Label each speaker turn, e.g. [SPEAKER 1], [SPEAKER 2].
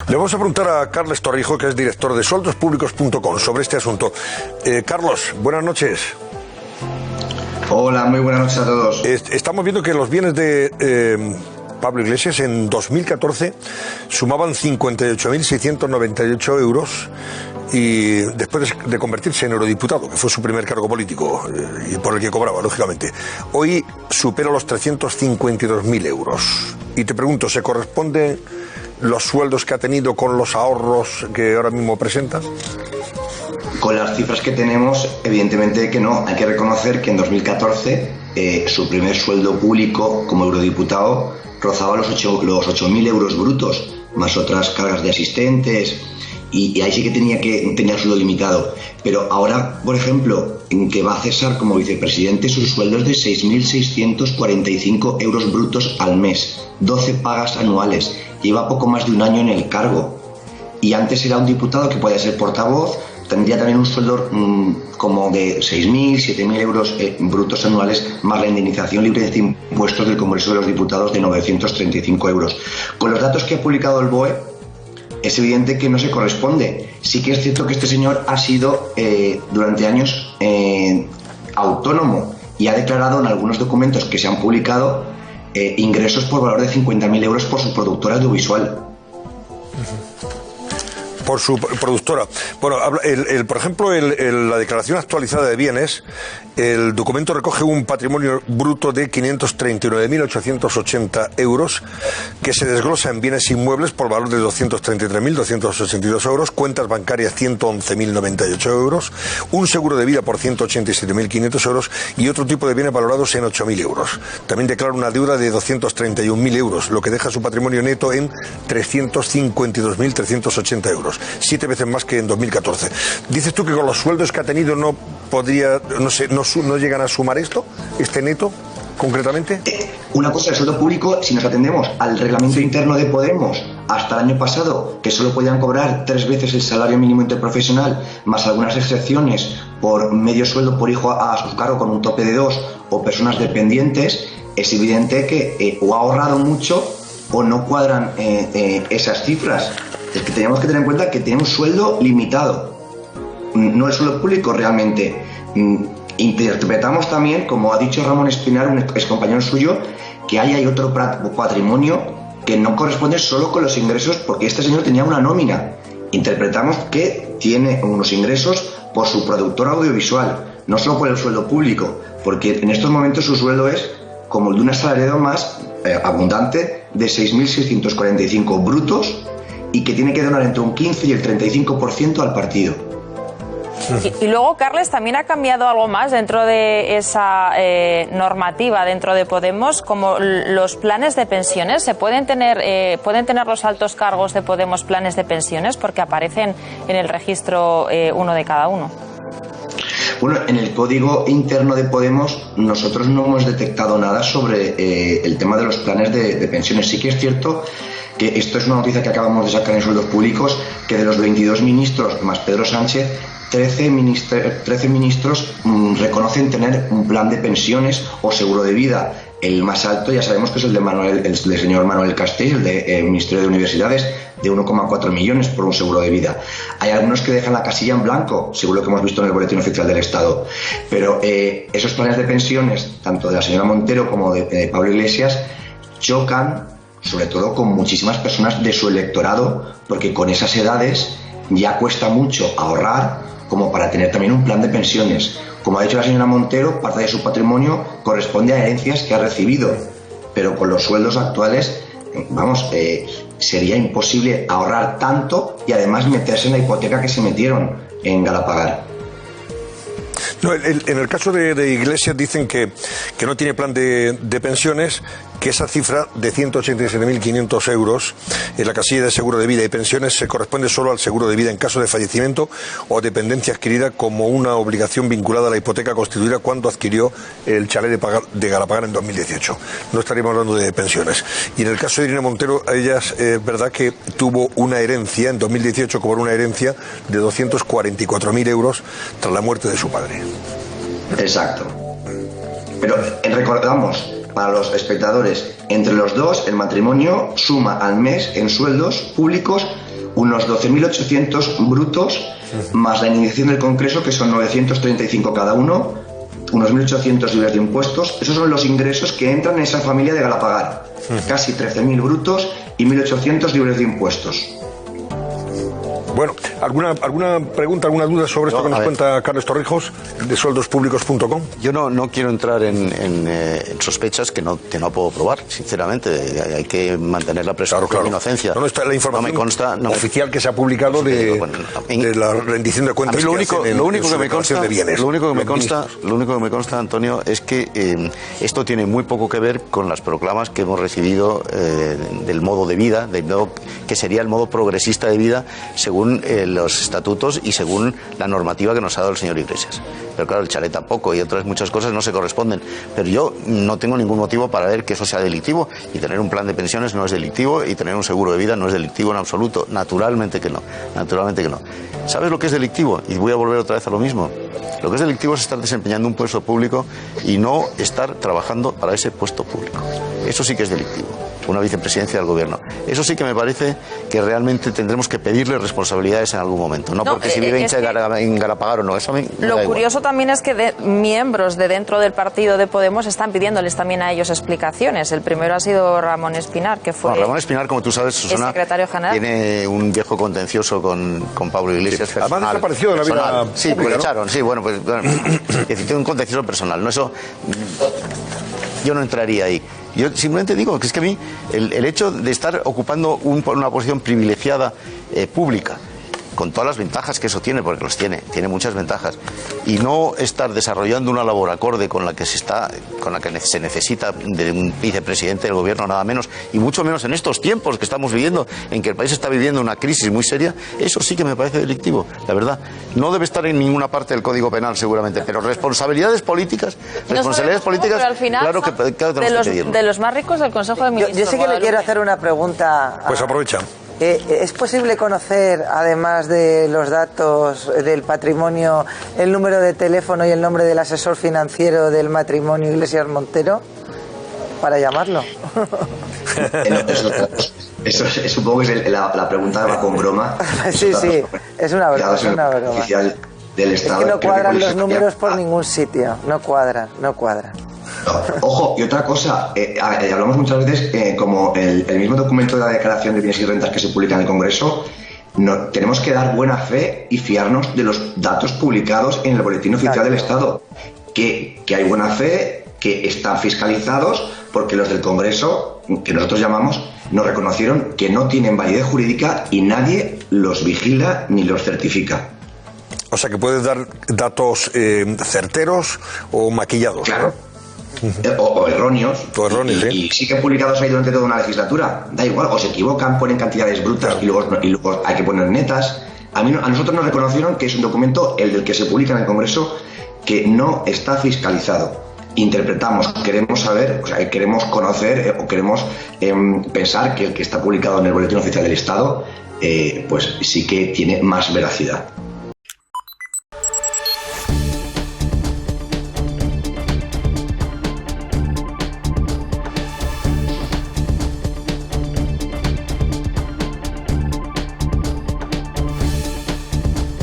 [SPEAKER 1] Le vamos a preguntar a Carles Torrijo, que es director de sueldospúblicos.com, sobre este asunto. Carlos, buenas noches.
[SPEAKER 2] Hola, muy buenas noches a todos.
[SPEAKER 1] Estamos viendo que los bienes de Pablo Iglesias en 2014 sumaban 58.698 euros y después de convertirse en eurodiputado, que fue su primer cargo político y por el que cobraba, lógicamente, hoy supera los 352.000 euros. Y te pregunto, ¿se corresponden los sueldos que ha tenido con los ahorros que ahora mismo presentas?
[SPEAKER 2] Con las cifras que tenemos, evidentemente que no. Hay que reconocer que en 2014 su primer sueldo público como eurodiputado rozaba los 8.000 euros brutos, más otras cargas de asistentes, y ahí sí que tenía sueldo limitado. Pero ahora, por ejemplo, en que va a cesar como vicepresidente, su sueldo es de 6.645 euros brutos al mes, 12 pagas anuales. Lleva poco más de un año en el cargo. Y antes era un diputado que podía ser portavoz, tendría también un sueldo como de 6.000, 7.000 euros brutos anuales, más la indemnización libre de impuestos del Congreso de los Diputados de 935 euros. Con los datos que ha publicado el BOE, es evidente que no se corresponde. Sí que es cierto que este señor ha sido durante años autónomo y ha declarado en algunos documentos que se han publicado ingresos por valor de 50.000 euros por su productora audiovisual.
[SPEAKER 1] Por su productora. Bueno, por ejemplo, la declaración actualizada de bienes, el documento recoge un patrimonio bruto de 539.880 euros, que se desglosa en bienes inmuebles por valor de 233.282 euros, cuentas bancarias 111.098 euros, un seguro de vida por 187.500 euros y otro tipo de bienes valorados en 8.000 euros. También declara una deuda de 231.000 euros, lo que deja su patrimonio neto en 352.380 euros. 7 veces más que en 2014. Dices tú que con los sueldos que ha tenido no llegan a sumar este neto, concretamente.
[SPEAKER 2] Una cosa, el sueldo público, si nos atendemos al reglamento interno de Podemos, hasta el año pasado, que solo podían cobrar 3 veces el salario mínimo interprofesional, más algunas excepciones por medio sueldo por hijo a su cargo con un tope de 2, o personas dependientes, es evidente que o ha ahorrado mucho o no cuadran esas cifras. Es que tenemos que tener en cuenta que tiene un sueldo limitado, no el sueldo público realmente. Interpretamos también, como ha dicho Ramón Espinar, un excompañero suyo, que hay otro patrimonio que no corresponde solo con los ingresos, porque este señor tenía una nómina. Interpretamos que tiene unos ingresos por su productora audiovisual, no solo por el sueldo público, porque en estos momentos su sueldo es como el de un asalariado más abundante de 6.645 brutos, y que tiene que donar entre un 15 y el 35% al partido.
[SPEAKER 3] Y luego, Carles, también ha cambiado algo más dentro de esa normativa dentro de Podemos, como los planes de pensiones. ¿Pueden tener los altos cargos de Podemos planes de pensiones? Porque aparecen en el registro uno de cada uno.
[SPEAKER 2] Bueno, en el código interno de Podemos nosotros no hemos detectado nada sobre el tema de los planes de pensiones. Sí que es cierto que esto es una noticia que acabamos de sacar en Sueldos Públicos, que de los 22 ministros más Pedro Sánchez, 13 ministros reconocen tener un plan de pensiones o seguro de vida. El más alto ya sabemos que es el del señor Manuel Castells, el de Ministerio de Universidades, de 1,4 millones por un seguro de vida. Hay algunos que dejan la casilla en blanco, según lo que hemos visto en el Boletín Oficial del Estado. Pero esos planes de pensiones, tanto de la señora Montero como de Pablo Iglesias, chocan sobre todo con muchísimas personas de su electorado, porque con esas edades ya cuesta mucho ahorrar como para tener también un plan de pensiones. Como ha dicho la señora Montero, parte de su patrimonio corresponde a herencias que ha recibido, pero con los sueldos actuales, sería imposible ahorrar tanto y además meterse en la hipoteca que se metieron en Galapagar.
[SPEAKER 1] No, en el caso de Iglesias dicen que no tiene plan de pensiones, que esa cifra de 187.500 euros en la casilla de seguro de vida y pensiones se corresponde solo al seguro de vida en caso de fallecimiento o dependencia adquirida como una obligación vinculada a la hipoteca constituida cuando adquirió el chalet de Galapagar en 2018. No estaríamos hablando de pensiones. Y en el caso de Irene Montero, ella es verdad que tuvo una herencia, en 2018 cobró una herencia de 244.000 euros tras la muerte de su padre.
[SPEAKER 2] Exacto. Pero recordamos, para los espectadores, entre los dos el matrimonio suma al mes en sueldos públicos unos 12.800 brutos, más la iniciación del Congreso, que son 935 cada uno, unos 1.800 libres de impuestos. Esos son los ingresos que entran en esa familia de Galapagar. Casi 13.000 brutos y 1.800 libres de impuestos.
[SPEAKER 1] Bueno, ¿alguna pregunta, alguna duda sobre esto que nos cuenta Carles Torrijos, de sueldospublicos.com?
[SPEAKER 4] Yo no quiero entrar en sospechas que no puedo probar, sinceramente. Hay que mantener la presunción de inocencia.
[SPEAKER 1] No está la información
[SPEAKER 4] no me consta,
[SPEAKER 1] oficial que se ha publicado de la rendición de cuentas.
[SPEAKER 4] Lo único que me consta, Antonio, es que esto tiene muy poco que ver con las proclamas que hemos recibido del modo de vida, que sería el modo progresista de vida, según los estatutos y según la normativa que nos ha dado el señor Iglesias. Pero claro, el chalet tampoco y otras muchas cosas no se corresponden. Pero yo no tengo ningún motivo para ver que eso sea delictivo, y tener un plan de pensiones no es delictivo, y tener un seguro de vida no es delictivo en absoluto. Naturalmente que no. ¿Sabes lo que es delictivo? Y voy a volver otra vez a lo mismo. Lo que es delictivo es estar desempeñando un puesto público y no estar trabajando para ese puesto público. Eso sí que es delictivo. Una vicepresidencia del gobierno. Eso sí que me parece que realmente tendremos que pedirle responsabilidades en algún momento. No porque si vive en Galapagar o no. Eso a mí
[SPEAKER 3] lo curioso también es que miembros de dentro del partido de Podemos están pidiéndoles también a ellos explicaciones. El primero ha sido Ramón Espinar, que fue...
[SPEAKER 4] Ramón Espinar, como tú sabes, Susana,
[SPEAKER 3] secretario general,
[SPEAKER 4] tiene un viejo contencioso con Pablo Iglesias.
[SPEAKER 1] Sí. Además desapareció de la vida.
[SPEAKER 4] Sí, pues echaron. Sí, bueno, pues tiene un contencioso personal. No, eso yo no entraría ahí. Yo simplemente digo que es que a mí el hecho de estar ocupando una posición privilegiada pública, con todas las ventajas que eso tiene, porque los tiene muchas ventajas, y no estar desarrollando una labor acorde con la que se necesita de un vicepresidente del gobierno, nada menos, y mucho menos en estos tiempos que estamos viviendo, en que el país está viviendo una crisis muy seria, eso sí que me parece delictivo, la verdad. No debe estar en ninguna parte del Código Penal seguramente, pero responsabilidades políticas, pero al final, claro que tenemos que pedirlo.
[SPEAKER 3] De los más ricos del Consejo de Ministros.
[SPEAKER 5] Yo sí que le quiero hacer una pregunta.
[SPEAKER 1] Pues aprovecha.
[SPEAKER 5] ¿Es posible conocer, además de los datos del patrimonio, el número de teléfono y el nombre del asesor financiero del matrimonio Iglesias Montero? Para llamarlo.
[SPEAKER 2] Eso supongo que es la pregunta va con broma.
[SPEAKER 5] Sí, es una broma.
[SPEAKER 2] Oficial del Estado.
[SPEAKER 5] Es que no cuadran los números por ningún sitio. No cuadran.
[SPEAKER 2] No, ojo, y otra cosa, hablamos muchas veces, como el mismo documento de la declaración de bienes y rentas que se publica en el Congreso, tenemos que dar buena fe y fiarnos de los datos publicados en el Boletín Oficial del Estado, que hay buena fe, que están fiscalizados, porque los del Congreso, que nosotros llamamos, nos reconocieron que no tienen validez jurídica y nadie los vigila ni los certifica.
[SPEAKER 1] O sea, que puedes dar datos certeros o maquillados.
[SPEAKER 2] Claro. O erróneos. Y siguen publicados ahí durante toda una legislatura. Da igual, o se equivocan, ponen cantidades brutas y luego hay que poner netas. A nosotros nos reconocieron que es un documento, el del que se publica en el Congreso, que no está fiscalizado. Interpretamos, queremos saber, queremos conocer o queremos pensar que el que está publicado en el Boletín Oficial del Estado, pues sí que tiene más veracidad.